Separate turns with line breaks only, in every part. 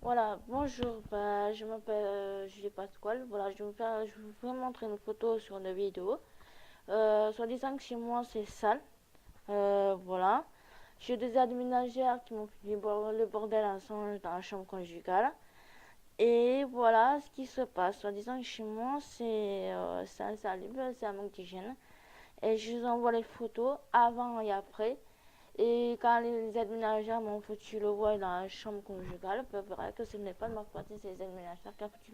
Voilà, bonjour, je m'appelle Julie Pasquale. Voilà, je vais vous montrer une photo sur une vidéo. Soit disant que chez moi c'est sale. Voilà. J'ai des aides ménagères qui m'ont fait le bordel ensemble dans la chambre conjugale. Et voilà ce qui se passe. Soit disant que chez moi c'est insalubre, c'est un manque d'hygiène. Et je vous envoie les photos avant et après. Et quand les aides ménagères m'ont foutu le voile dans la chambre conjugale, peu vrai que ce n'est pas de ma faute, c'est les aides ménagères qui ont foutu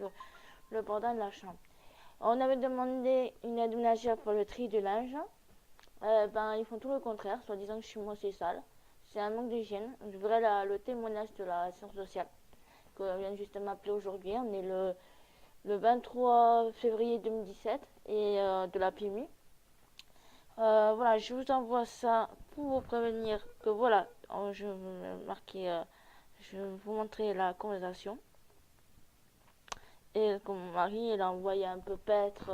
le bordel de la chambre. On avait demandé une aide ménagère pour le tri du linge. Ils font tout le contraire, soit disant que chez moi c'est sale. C'est un manque d'hygiène. Je voudrais le témoignage de la science sociale que vient juste de m'appeler aujourd'hui. On est le 23 février 2017 et de la PMU. Voilà, je vous envoie ça pour vous prévenir que voilà, je vais marquer, je vais vous montrer la conversation et que mon mari il a envoyé un peu paître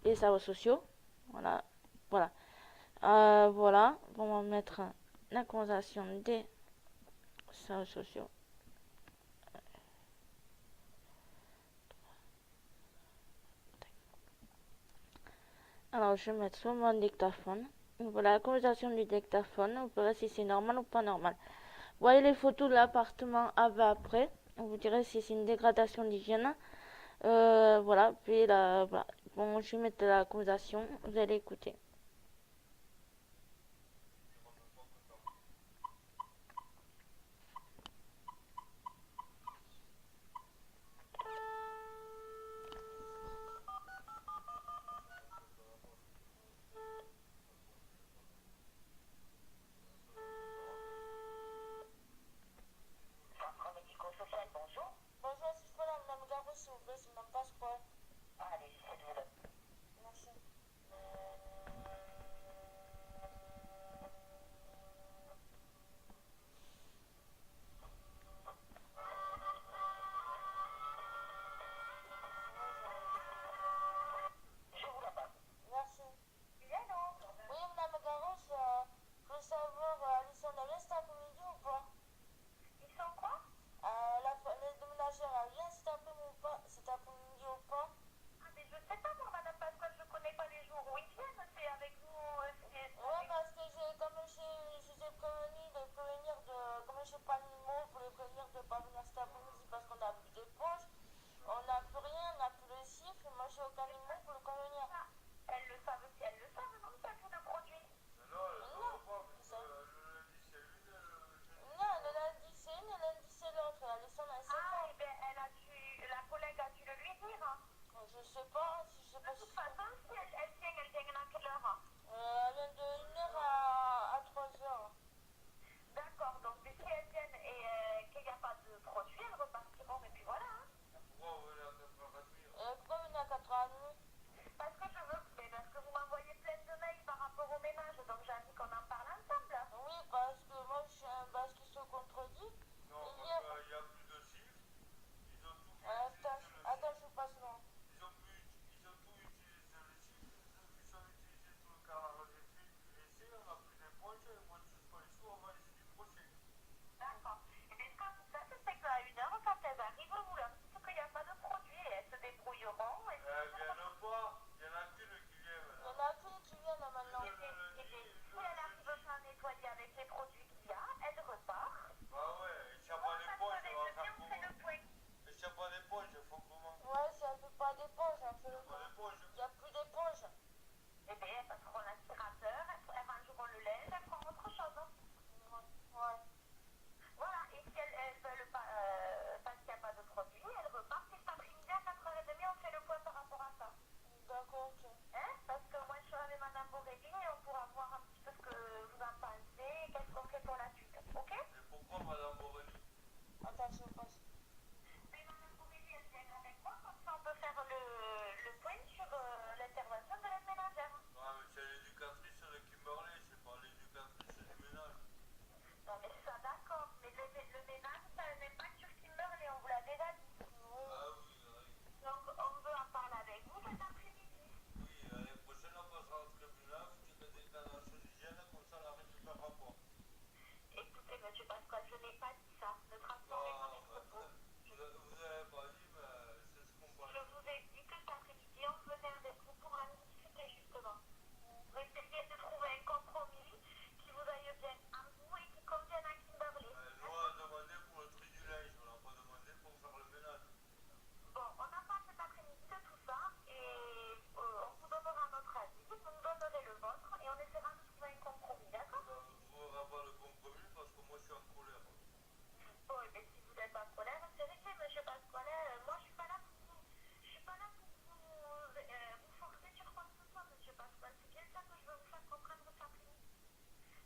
les services sociaux. Voilà, voilà, voilà, on va mettre la conversation des services sociaux. Alors, je vais mettre sur mon dictaphone. Voilà la conversation du dictaphone. Vous verrez si c'est normal ou pas normal. Vous voyez les photos de l'appartement avant après. On vous dirait si c'est une dégradation d'hygiène. Voilà, puis là, voilà. Bon, je vais mettre la conversation, vous allez écouter.
Centre médico-social, bonjour.
Bonjour, si je peux Madame Garou, s'il vous plaît, c'est Madame Pasquale.
Allez, j'essaie de vous donner.
Merci.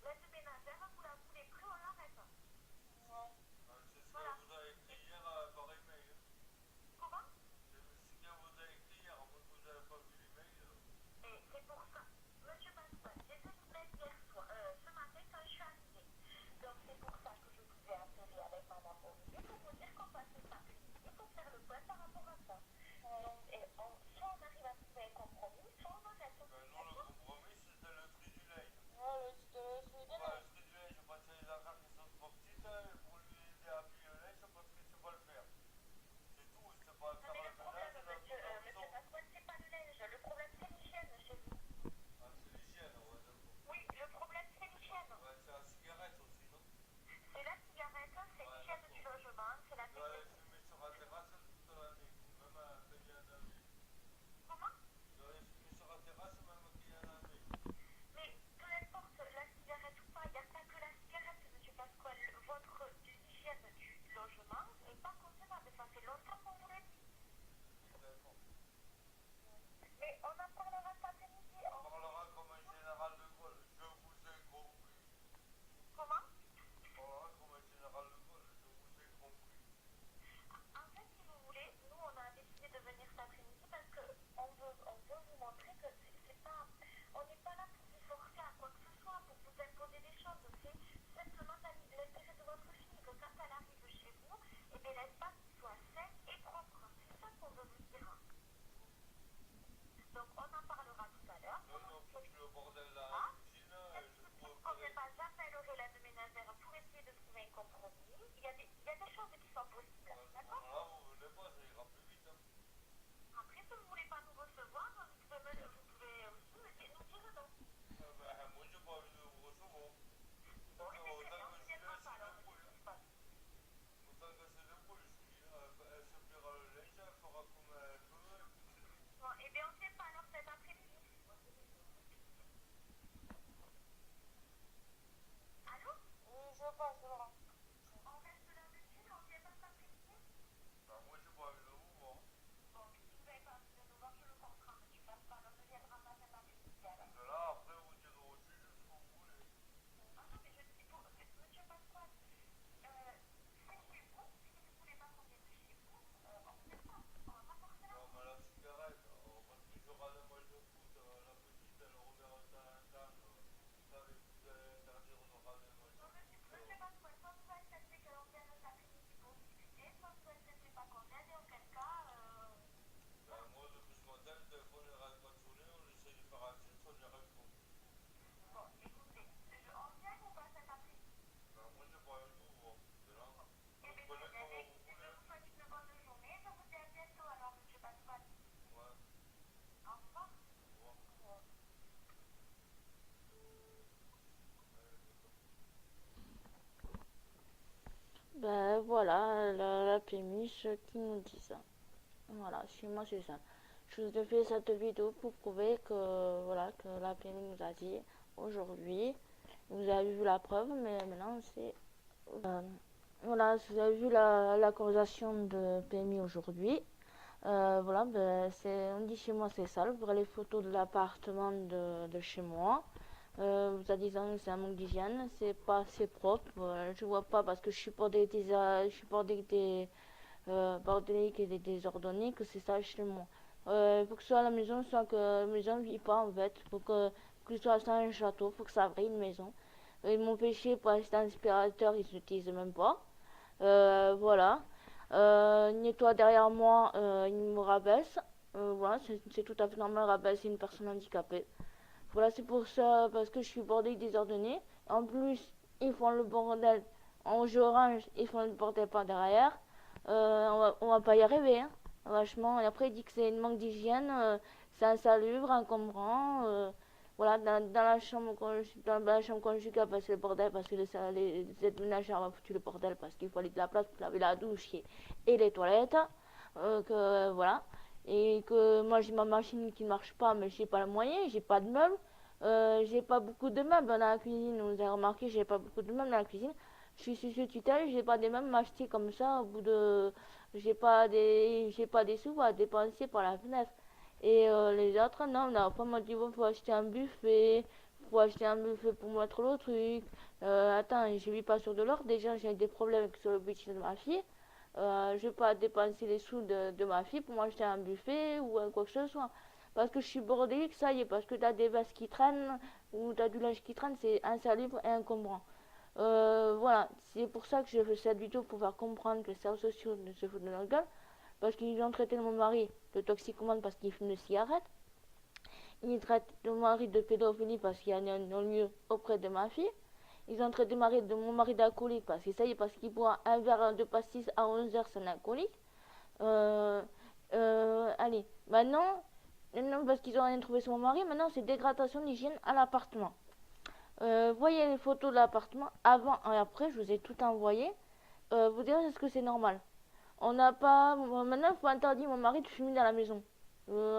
l'aide ménagère, vous la voulez plus, on l'arrête.
Ouais. C'est ce
Voilà.
qu'elle vous a écrit hier par email.
Comment?
C'est ce qu'elle vous a écrit hier, à moins que vous n'avez pas vu l'email.
Et c'est pour ça. Monsieur Pasquale, j'ai fait une lettre hier soir, ce matin quand je suis arrivée. Donc c'est pour ça que je vous ai appelé avec Madame Olivier pour vous dire qu'on passe cet après-midi pour faire le point par rapport à ça. Donc, soit on arrive à trouver un compromis, soit on arrête.
Ben non, le compromis, c'était le prix du lait.
Ouais, c'était le fruit de
Ouais,
lait.
le prix du lait, je pense que les affaires qui sont trop petites, pour lui aider à payer le lait, je pense que c'est pas le faire. C'est tout, c'est pas
Non,
faire
mais
le
le problème,
ménage et la mise à la
monsieur
maison.
Pasquale, c'est pas le linge. Le problème, c'est l'hygiène chez vous.
Ah, c'est l'hygiène, ouais, d'accord.
Oui, le problème, c'est l'hygiène.
Ouais, c'est la cigarette aussi, non?
C'est la cigarette, c'est
Ouais,
l'hygiène du
d'accord.
logement, c'est la
Tu dois aller
sécurité.
fumer sur la terrasse toute l'année, même à payer un année.
Comment?
Tu dois aller fumer sur la terrasse même qu'il y a un année.
Mais peu importe la cigarette ou pas, il n'y a pas que la cigarette, monsieur Pasquale. Votre hygiène du logement n'est pas concevable. Ça fait longtemps qu'on vous l'a dit.
D'accord.
Mais on en parlera cet après-midi.
On parlera comme un général de Gaulle, je vous ai compris.
Comment?
On parlera comme un général de Gaulle, je vous ai compris.
En fait, si vous voulez, nous, on a décidé de venir cet après-midi parce qu'on veut vous montrer que c'est pas, on n'est pas là pour vous forcer à quoi que ce soit, pour vous imposer des choses. C'est simplement l'intérêt de votre fille, que quand elle arrive chez vous, eh bien, l'espace soit sain et propre. C'est ça qu'on veut vous dire. Donc, on en parlera tout à l'heure.
Non, non, parce que le bordel là,
Ah,
la cuisine, je
si
trouve
vous ne
que
pouvez pas j'appellerai l'aide ménagère pour essayer de trouver un compromis. Il y a des choses qui sont possibles.
à ce
D'accord?
moment-là, vous venez pas, ça ira plus vite. Hein.
Après, si vous ne voulez pas nous recevoir, vous pouvez aussi nous dire non.
Ben, moi, j'ai pas envie de vous recevoir.
Bon, et c'est très bien,
Autant
on
que
ne
je suis là,
viendra
je
pas
suis
alors,
débrouille.
monsieur Pasquale.
Autant que c'est débrouille, je suis là, elle se pliera le linge, elle fera comme elle peut, et puis c'est tout.
Bon, eh bien, on ne fait pas alors cet après-midi. Allô?
Oui, je passe, Laurent.
On reste là-dessus, on ne vient pas cet après-midi?
Ben, moi, j'ai pas envie de vous voir.
Bon, mais si vous n'avez pas envie de nous voir, je le comprends, monsieur Pasquale, on ne viendra pas cet après-midi alors.
Parce que là, après, vous direz au juge ce que vous voulez.
Ah non, mais je dis pour monsieur Pasquale, c'est chez vous, si vous ne voulez pas qu'on vienne chez vous, on ne fait pas, on va pas forcer la
Non,
route.
mais la cigarette, parce que je râle un match de foot, la petite, elle regarde de temps en temps, ça, les vous allez interdire de râler un match
Non,
de foot.
monsieur Pasquale, soit vous acceptez que l'on vienne cet après-midi pour discuter, soit vous acceptez pas qu'on vienne, et auquel cas,
Ben, moi, depuis ce matin, le téléphone n'arrête pas de sonner, on essaie de faire un titre, on n'y arrive pas.
bon, écoutez, on vient ou pas cet après-midi?
Ben, moi, j'ai pas envie de vous voir. C'est là,
Eh
vous
bien,
prenez
très bien,
comme
mais
vous
écoutez, je
voulez.
vous souhaite une bonne journée, je vous dis à bientôt alors, monsieur Pasquale.
Ouais,
Au revoir.
au revoir.
Ben voilà, la PMI, ce qui nous dit ça. Voilà, chez moi c'est ça. Je vous ai fait cette vidéo pour prouver que voilà que la PMI nous a dit aujourd'hui. Vous avez vu la preuve, mais maintenant c'est voilà, vous avez vu la conversation de PMI aujourd'hui. Voilà, ben, on dit chez moi c'est sale. Vous verrez les photos de l'appartement de chez moi. Vous a disant que c'est un manque d'hygiène, c'est pas assez propre. Je vois pas parce que je suis pas bordélique et désordonné que c'est ça chez moi. Il faut que ce soit à la maison, soit que la maison ne vit pas en fait. Que ce soit ça un château, faut que ça brille une maison. Ils m'ont pêché pour acheter un aspirateur, ils n'utilisent même pas. Voilà. Nettoie derrière moi, il me rabaisse. Voilà, c'est tout à fait normal de rabaisser une personne handicapée. Voilà, c'est pour ça, parce que je suis bordée désordonnée. En plus, ils font le bordel en jeu orange, ils font le bordel par derrière. On va pas y arriver, hein. Vachement. Et après, il dit que c'est une manque d'hygiène, c'est insalubre, encombrant. Voilà, dans la chambre conjugale, bah, c'est le bordel parce que les aides ménagères ont foutu le bordel parce qu'il fallait de la place pour laver la douche et les toilettes. Voilà. Et que moi j'ai ma machine qui ne marche pas, mais j'ai pas le moyen, j'ai pas de meubles. J'ai pas beaucoup de meubles dans la cuisine. Vous avez remarqué, j'ai pas beaucoup de meubles dans la cuisine. Je suis sous tutelle, j'ai pas des meubles m'acheter comme ça au bout de. J'ai pas des sous à dépenser par la fenêtre. Et les autres, non, on n'a pas m'a dit, bon, faut acheter un buffet, pour acheter un buffet pour mettre le truc. Attends, je vis pas sur de l'or. Déjà, j'ai des problèmes sur le budget de ma fille. Je vais pas dépenser les sous de ma fille pour m'acheter un buffet ou quoi que ce soit. Parce que je suis bordélique, ça y est, parce que t'as des vases qui traînent ou t'as du linge qui traîne, c'est insalubre et encombrant. Voilà, c'est pour ça que je fais cette vidéo pour faire comprendre que les réseaux sociaux ne se foutent de notre gueule. Parce qu'ils ont traité mon mari de toxicomane parce qu'il fume des cigarettes. Ils traitent mon mari de pédophilie parce qu'il y a un non-lieu auprès de ma fille. Ils ont traité mon mari d'alcoolique parce que ça y est, parce qu'il boit un verre de pastis à 11h, c'est un alcoolique. Allez, maintenant, parce qu'ils ont rien trouvé sur mon mari, maintenant c'est dégradation d'hygiène à l'appartement. Voyez les photos de l'appartement avant et après, je vous ai tout envoyé. Vous direz, est-ce que c'est normal? On n'a pas. Maintenant, il faut interdire mon mari de fumer dans la maison.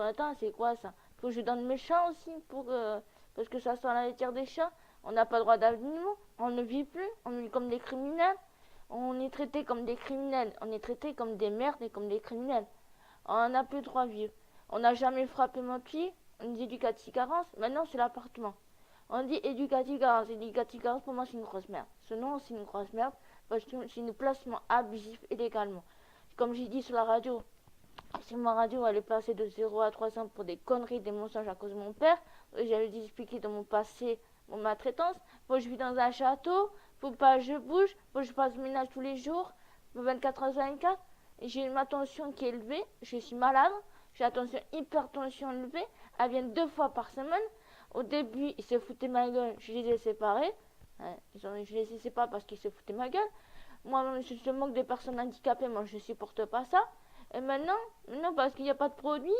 Attends, c'est quoi ça? Il faut que je donne mes chats aussi parce que ça sent la litière des chats. On n'a pas le droit d'animaux. On ne vit plus. On vit comme des criminels. On est traité comme des criminels. On est traité comme des merdes et comme des criminels. On n'a plus le droit de vivre. On n'a jamais frappé mon pied. On dit éducatif carence. Maintenant, c'est l'appartement. On dit éducatif carence. Éducatif carence, pour moi, c'est une grosse merde. Ce nom, c'est une grosse merde parce que c'est un placement abusif illégalement. Comme j'ai dit sur la radio, sur ma radio, elle est passée de 0 à 300 pour des conneries, des mensonges à cause de mon père. J'avais dû expliquer dans mon passé mon maltraitance. Faut que je vis dans un château, faut pas que je bouge, faut que je fasse le ménage tous les jours, 24 h 24. J'ai ma tension qui est élevée, je suis malade, j'ai la tension hypertension élevée, elle vient 2 fois par semaine. Au début, ils se foutaient ma gueule, je les ai séparés. Je les ai séparés parce qu'ils se foutaient ma gueule. Moi, je moque des personnes handicapées, moi je supporte pas ça. Et maintenant parce qu'il n'y a pas de produit,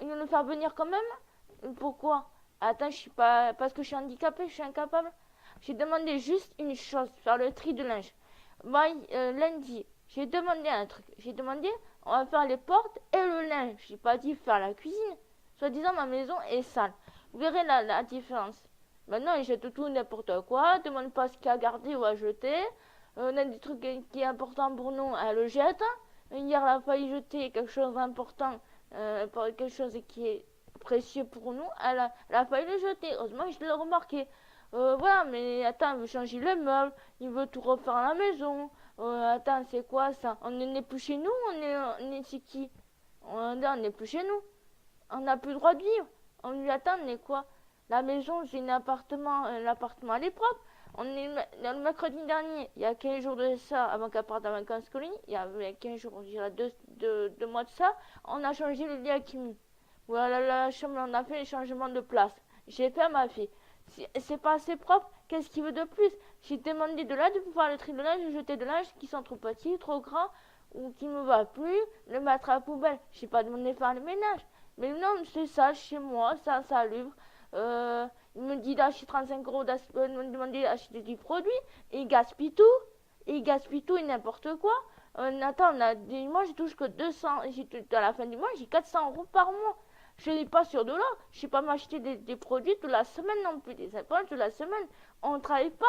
ils vont nous faire venir quand même. Pourquoi? Attends, je suis pas. Parce que je suis handicapée, je suis incapable. J'ai demandé juste une chose, faire le tri de linge. Moi, lundi, j'ai demandé un truc. J'ai demandé, on va faire les portes et le linge. J'ai pas dit faire la cuisine. Soit disant, ma maison est sale. Vous verrez la différence. Maintenant, ils jettent tout n'importe quoi, demande pas ce qu'il y a à garder ou à jeter. On a des trucs qui est important pour nous, elle le jette. Hier, elle a failli jeter quelque chose d'important, quelque chose qui est précieux pour nous. Elle a failli le jeter. Heureusement, je l'ai remarqué. Voilà, mais attends, il veut changer le meuble, il veut tout refaire à la maison. Attends, c'est quoi ça? On n'est plus chez nous, on est chez qui? On n'est plus chez nous. On n'a plus le droit de vivre. On lui attend, on est quoi? La maison, c'est un appartement, l'appartement elle est propre. On est le mercredi dernier, il y a 15 jours de ça, avant qu'elle parte en vacances scolaires, il y a 15 jours, je dirais 2 mois de ça, on a changé le lit à Kimi. Voilà, la chambre, on a fait les changements de place. J'ai fait à ma fille. C'est pas assez propre, qu'est-ce qu'il veut de plus? J'ai demandé de l'aide pour faire le tri de linge, jeter de linge qui sont trop petits, trop grands, ou qui me va plus, le mettre à la poubelle. J'ai pas demandé de faire le ménage. Mais non, c'est ça, chez moi, ça insalubre. Il me dit d'acheter 35 € me demander d'acheter du produit, et il gaspille tout. Et n'importe quoi. Attends, moi je touche que 200, à la fin du mois, j'ai 400 € par mois. Je n'ai pas sur de l'or, je ne sais pas m'acheter des produits toute la semaine non plus, des éponges toute la semaine. On ne travaille pas.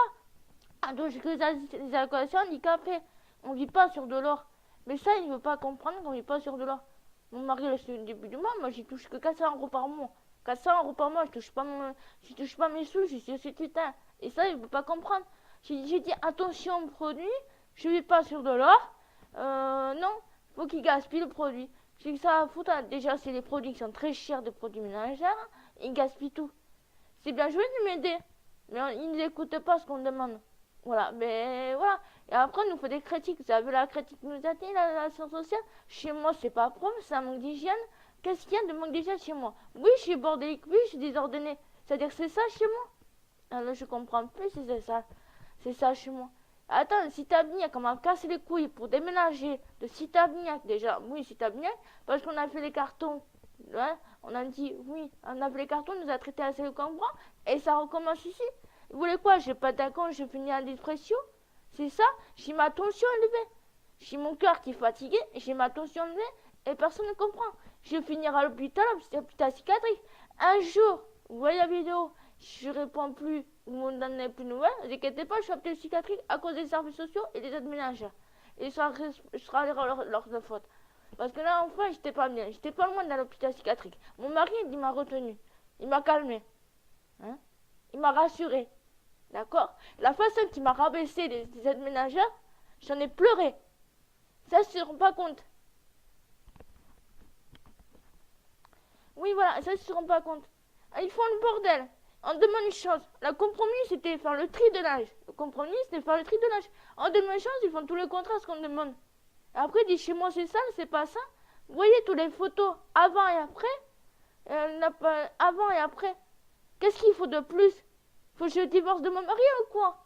Ah, donc j'ai que les alcooliques handicapés. On ne vit pas sur de l'or. Mais ça, il ne veut pas comprendre qu'on ne vit pas sur de l'or. Mon mari, le début du mois, moi, j'y touche que 400 € par mois. 400 € par mois, je touche pas mes sous, je suis aussi putain. Et ça, il ne veut pas comprendre. J'ai dit attention au produit, je ne vis pas sur de l'or. Non, faut qu'il gaspille le produit. J'ai que ça à foutre. Déjà, c'est les produits qui sont très chers, des produits ménagères. Ils gaspillent tout. C'est bien joué de m'aider. Mais ils n'écoutent pas ce qu'on demande. Voilà, mais voilà. Et après, on nous fait des critiques. Vous avez la critique qui nous a dit, la science sociale. Chez moi, c'est pas propre, c'est un manque d'hygiène. Qu'est-ce qu'il y a de manque d'hygiène chez moi? Oui, je suis bordélique, oui, je suis désordonnée. C'est-à-dire que c'est ça chez moi? Alors, je comprends plus si c'est ça. C'est ça chez moi. Attends, Citabignac, on m'a cassé les couilles pour déménager de Citabignac déjà. Oui, Citabignac, parce qu'on a fait les cartons. Ouais, on a dit, oui, on a fait les cartons, on nous a traités assez le cambrant, et ça recommence ici. Vous voulez quoi? J'ai pas d'accord, j'ai fini en dépression. C'est ça? J'ai ma tension élevée. J'ai mon cœur qui est fatigué, j'ai ma tension élevée, et personne ne comprend. Je vais finir à l'hôpital psychiatrique. Un jour, vous voyez la vidéo, je réponds plus, vous ne donnez plus de nouvelles, ne vous inquiétez pas, je suis appelé psychiatrique à cause des services sociaux et des aides ménagères. Et ça sera leur faute. Parce que là, enfin, j'étais pas bien. J'étais pas loin de l'hôpital psychiatrique. Mon mari, il m'a retenu. Il m'a calmé. Hein? Il m'a rassuré. D'accord? La façon qu'il m'a rabaissé les aides ménagères, j'en ai pleuré. Ça, ils se rendent pas compte. Oui, voilà, ça, ils se rendent pas compte. Ils font le bordel. On demande une chance. Le compromis, c'était faire le tri de l'âge. Le compromis, c'était faire le tri de l'âge. On demande une chance, ils font tout le contraire, ce qu'on demande. Après, ils disent chez moi, c'est ça, c'est pas ça. Vous voyez toutes les photos avant et après. Avant et après. Qu'est-ce qu'il faut de plus? Faut que je divorce de mon mari ou quoi?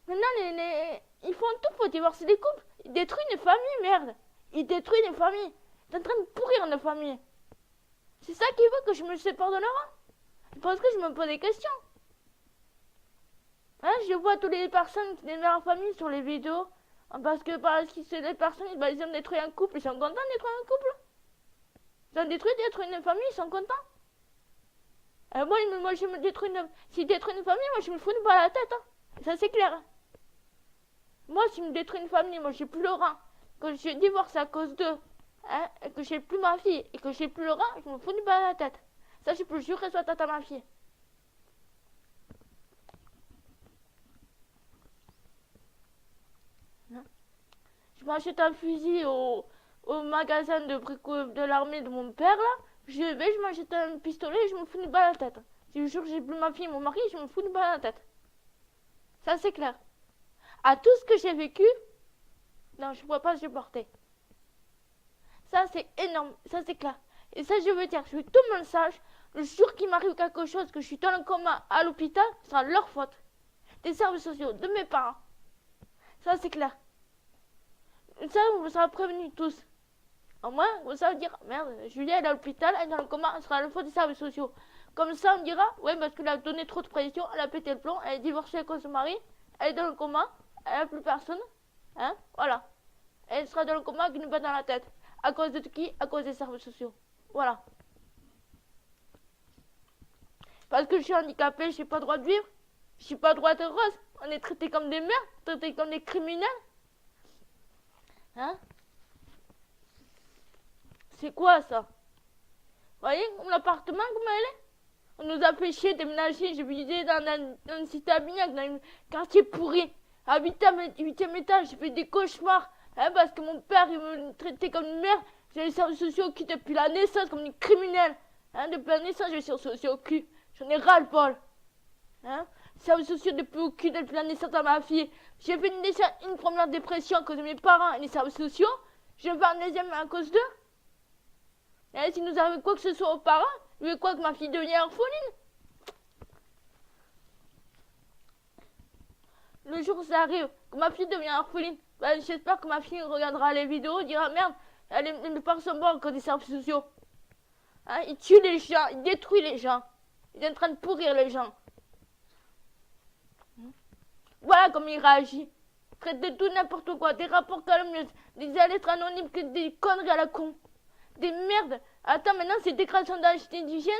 Maintenant, ils font tout pour divorcer les couples. Ils détruisent une famille, merde. Ils détruisent une famille. Ils sont en train de pourrir une famille. C'est ça qui veut que je me sépare de Laurent. Parce que je me pose des questions. Hein, je vois toutes les personnes, les mères familles sur les vidéos. Parce que les personnes, ils ont détruit un couple, ils sont contents de détruire un couple. Ils ont détruire une famille, ils sont contents. Moi, je me détruis si détruis une famille, moi, je me fous une balle à la tête. Hein. Ça, c'est clair. Moi, si je me détruis une famille, moi, j'ai plus Laurent. Que je divorce à cause d'eux. Hein, et que j'ai plus ma fille. Et que j'ai plus Laurent, je me fous une balle à la tête. Ça, je peux jurer soit tata ma fille. Hein? Je m'achète un fusil au magasin de l'armée de mon père, là. Je m'achète un pistolet et je me fous une balle à la tête. Si je jure que j'ai plus ma fille et mon mari, je me fous une balle à la tête. Ça, c'est clair. À tout ce que j'ai vécu, non, je ne pourrais pas supporter. Ça, c'est énorme. Ça, c'est clair. Et ça, je veux dire, je veux que tout le monde sache, le jour qu'il m'arrive quelque chose, que je suis dans le coma à l'hôpital, ce sera leur faute. Des services sociaux, de mes parents. Ça, c'est clair. Ça, on sera prévenus tous. Au moins, ça veut dire, merde, Julia elle est à l'hôpital, elle est dans le coma, ce sera la faute des services sociaux. Comme ça, on dira, ouais, parce qu'elle a donné trop de pression, elle a pété le plomb, elle est divorcée avec son mari, elle est dans le coma, elle n'a plus personne. Hein, voilà. Elle sera dans le coma avec une balle dans la tête. À cause de qui? À cause des services sociaux. Voilà. Parce que je suis handicapée, je n'ai pas le droit de vivre. Je n'ai pas le droit de rose. On est traités comme des merdes, traités comme des criminels. Hein? C'est quoi ça? Vous voyez, l'appartement, comment elle est? On nous a fait chier, déménager, j'ai visité dans une cité à Bignac, dans un quartier pourri. À 8e étage, j'ai fait des cauchemars. Hein, parce que mon père, il me traitait comme une merde. J'ai les services sociaux qui, depuis la naissance, comme une criminelle. Hein, depuis la naissance, j'ai les services sociaux au cul. J'en ai ras le bol. Hein, services sociaux depuis au cul, depuis la naissance de ma fille. J'ai fait une première dépression à cause de mes parents et les services sociaux. Je vais faire une deuxième à cause d'eux. Et si nous arrive quoi que ce soit aux parents, vous voulez quoi que ma fille devienne orpheline? Le jour où ça arrive, que ma fille devient orpheline, ben, j'espère que ma fille regardera les vidéos et dira merde, mes parents sont morts à cause des services sociaux. Hein, ils tuent les gens, ils détruisent les gens. Ils sont en train de pourrir les gens. Voilà comment il réagit. Il traite de tout n'importe quoi, des rapports calomnieux, des lettres anonymes, des conneries à la con. Des merdes. Attends, maintenant c'est déclaration d'hygiène.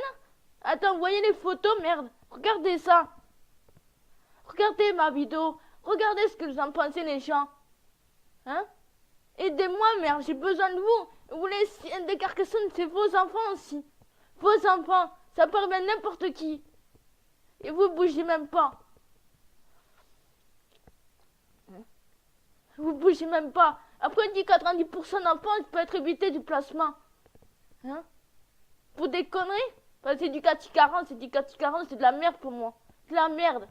Attends, vous voyez les photos, merde. Regardez ça. Regardez ma vidéo. Regardez ce que vous en pensez les gens. Hein? Aidez-moi, merde, j'ai besoin de vous. Vous laissez des Carcassonne, c'est vos enfants aussi. Vos enfants, ça peut arriver à n'importe qui. Et vous bougez même pas. Vous bougez même pas. Après, on dit 90% d'enfants peuvent être évités du placement. Hein? Pour des conneries? Parce que c'est du 440, c'est de la merde pour moi. De la merde.